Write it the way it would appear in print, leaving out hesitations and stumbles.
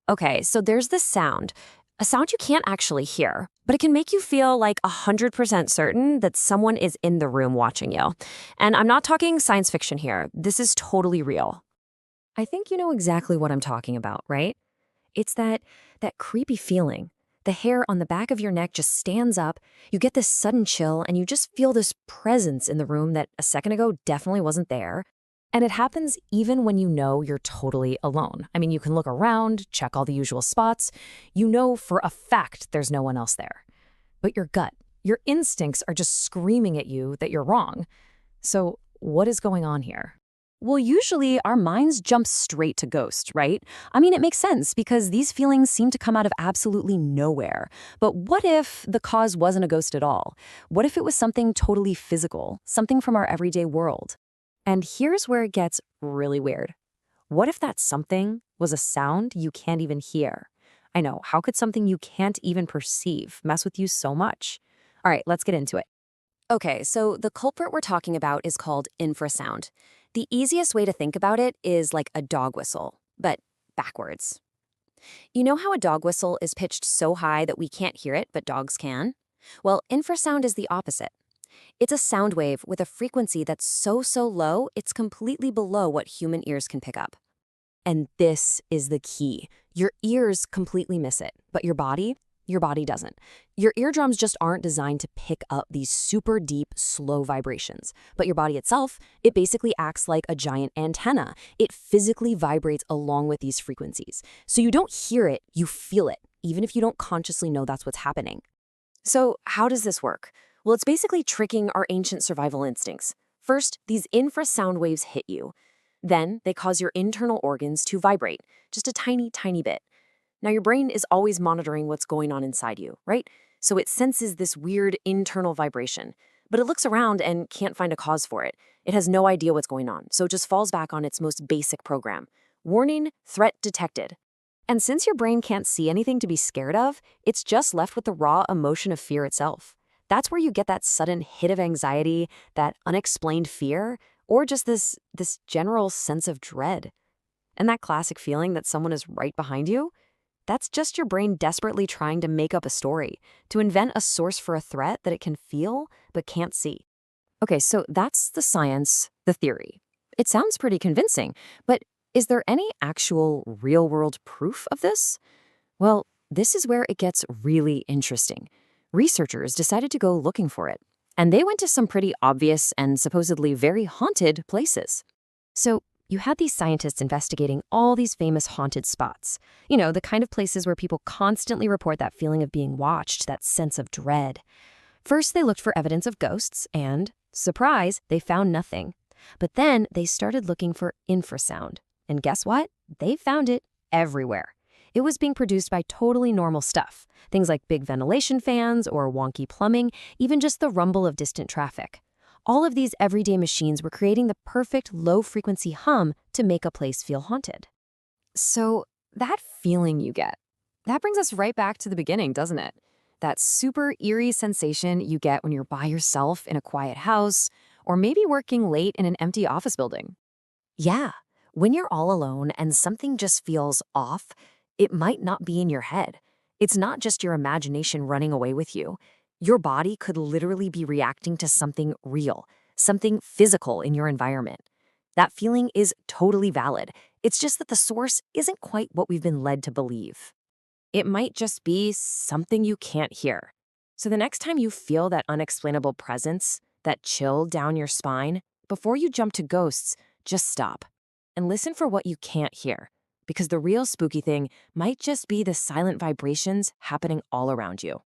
Okay, so there's this sound, a sound you can't actually hear, but it can make you feel like 100% certain that someone is in the room watching you. And I'm not talking science fiction here. This is totally real. I think you know exactly what I'm talking about, right? It's that creepy feeling. The hair on the back of your neck just stands up. You get this sudden chill and you just feel this presence in the room that a second ago definitely wasn't there. And it happens even when you know you're totally alone. I mean, you can look around, check all the usual spots. You know for a fact there's no one else there. But your gut, your instincts are just screaming at you that you're wrong. So, what is going on here? Well, usually our minds jump straight to ghost, right? I mean, it makes sense because these feelings seem to come out of absolutely nowhere. But what if the cause wasn't a ghost at all? What if it was something totally physical, something from our everyday world? And here's where it gets really weird. What if that something was a sound you can't even hear? I know, how could something you can't even perceive mess with you so much? All right, let's get into it. Okay, so the culprit we're talking about is called infrasound. The easiest way to think about it is like a dog whistle, but backwards. You know how a dog whistle is pitched so high that we can't hear it, but dogs can? Well, infrasound is the opposite. It's a sound wave with a frequency that's so low, it's completely below what human ears can pick up. And this is the key. Your ears completely miss it, but your body doesn't. Your eardrums just aren't designed to pick up these super deep, slow vibrations. But your body itself, it basically acts like a giant antenna. It physically vibrates along with these frequencies. So you don't hear it, you feel it, even if you don't consciously know that's what's happening. So how does this work? Well, it's basically tricking our ancient survival instincts. First, these infrasound waves hit you. Then they cause your internal organs to vibrate, just a tiny bit. Now, your brain is always monitoring what's going on inside you, right? So it senses this weird internal vibration, but it looks around and can't find a cause for it. It has no idea what's going on, so it just falls back on its most basic program. Warning, threat detected. And since your brain can't see anything to be scared of, it's just left with the raw emotion of fear itself. That's where you get that sudden hit of anxiety, that unexplained fear, or just this general sense of dread. And that classic feeling that someone is right behind you? That's just your brain desperately trying to make up a story, to invent a source for a threat that it can feel but can't see. Okay, so that's the science, the theory. It sounds pretty convincing, but is there any actual real-world proof of this? Well, this is where it gets really interesting. Researchers decided to go looking for it, and they went to some pretty obvious and supposedly very haunted places. So you had these scientists investigating all these famous haunted spots. You know, the kind of places where people constantly report that feeling of being watched, that sense of dread. First, they looked for evidence of ghosts, and, surprise, they found nothing. But then they started looking for infrasound. And guess what? They found it everywhere. It was being produced by totally normal stuff. Things like big ventilation fans or wonky plumbing, even just the rumble of distant traffic. All of these everyday machines were creating the perfect low-frequency hum to make a place feel haunted. So that feeling you get, that brings us right back to the beginning, doesn't it? That super eerie sensation you get when you're by yourself in a quiet house, or maybe working late in an empty office building. Yeah, when you're all alone and something just feels off, it might not be in your head. It's not just your imagination running away with you. Your body could literally be reacting to something real, something physical in your environment. That feeling is totally valid. It's just that the source isn't quite what we've been led to believe. It might just be something you can't hear. So the next time you feel that unexplainable presence, that chill down your spine, before you jump to ghosts, just stop and listen for what you can't hear. Because the real spooky thing might just be the silent vibrations happening all around you.